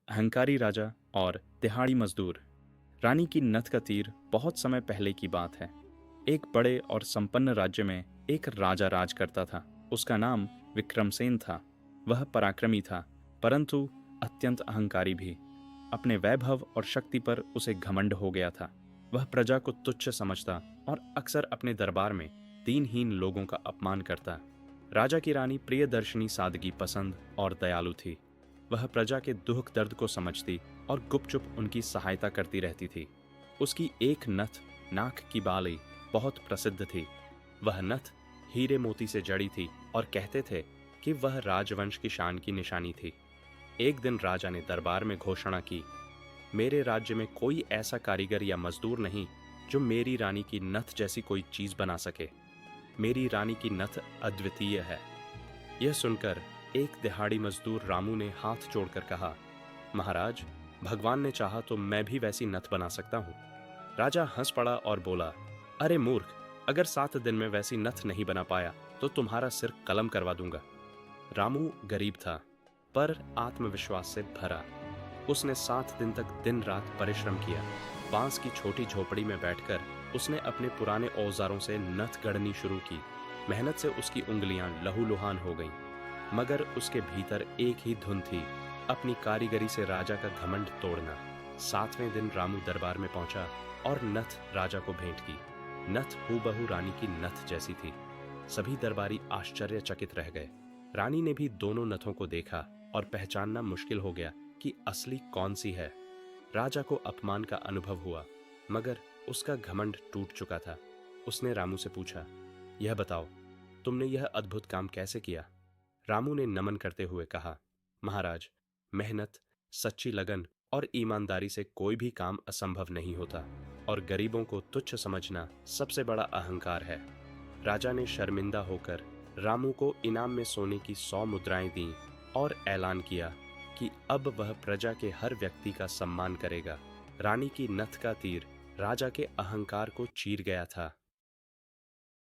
अहंकारी राजा और तिहाड़ी मजदूर। रानी की नथ का तीर बहुत समय पहले की बात है। एक बड़े और संपन्न राज्य में एक राजा राज करता था। उसका नाम विक्रमसेन था। वह पराक्रमी था, परंतु अत्यंत अहंकारी भी। अपने वैभव और शक्ति पर उसे घमंड हो गया था। वह प्रजा को तुच्छ समझता और अक्सर अपने दरबार में दीनहीन लोगों का अपमान करता। राजा की रानी प्रियदर्शनी सादगी पसंद और दयालु थी। वह प्रजा के दुख दर्द को समझती और गुपचुप उनकी सहायता करती रहती थी। उसकी एक नथ, नाक की बाली, बहुत प्रसिद्ध थी। वह नथ हीरे मोती से जड़ी थी और कहते थे कि वह राजवंश की शान की निशानी थी। एक दिन राजा ने दरबार में घोषणा की, मेरे राज्य में कोई ऐसा कारीगर या मजदूर नहीं जो मेरी रानी की नथ जैसी कोई चीज बना सके। मेरी रानी की नथ अद्वितीय है। यह सुनकर एक दिहाड़ी मजदूर रामू ने हाथ जोड़कर कहा, महाराज, भगवान ने चाहा तो मैं भी वैसी नथ बना सकता हूँ। राजा हंस पड़ा और बोला, अरे मूर्ख, अगर 7 दिन में वैसी नथ नहीं बना पाया तो तुम्हारा सिर कलम करवा दूंगा। रामू गरीब था, पर आत्मविश्वास से भरा। उसने 7 दिन तक दिन रात परिश्रम किया। बांस की छोटी झोपड़ी में बैठकर उसने अपने पुराने औजारों से नथ गढ़नी शुरू की। मेहनत से उसकी उंगलियां लहूलुहान हो गईं, मगर उसके भीतर एक ही धुन थी, अपनी कारीगरी से राजा का घमंड तोड़ना। 7वें दिन रामू दरबार में पहुंचा और नथ राजा को भेंट की। नथ हूबहू रानी की नथ जैसी थी। सभी दरबारी आश्चर्यचकित रह गए। रानी ने भी दोनों नथों को देखा और पहचानना मुश्किल हो गया कि असली कौन सी है। राजा को अपमान का अनुभव हुआ, मगर उसका घमंड टूट चुका था। उसने रामू से पूछा, यह बताओ, तुमने यह अद्भुत काम कैसे किया? रामू ने नमन करते हुए कहा, महाराज, मेहनत, सच्ची लगन और ईमानदारी से कोई भी काम असंभव नहीं होता, और गरीबों को तुच्छ समझना सबसे बड़ा अहंकार है। राजा ने शर्मिंदा होकर रामू को इनाम में सोने की 100 मुद्राएं दीं और ऐलान किया कि अब वह प्रजा के हर व्यक्ति का सम्मान करेगा। रानी की नथ का तीर राजा के अहंकार को चीर गया था।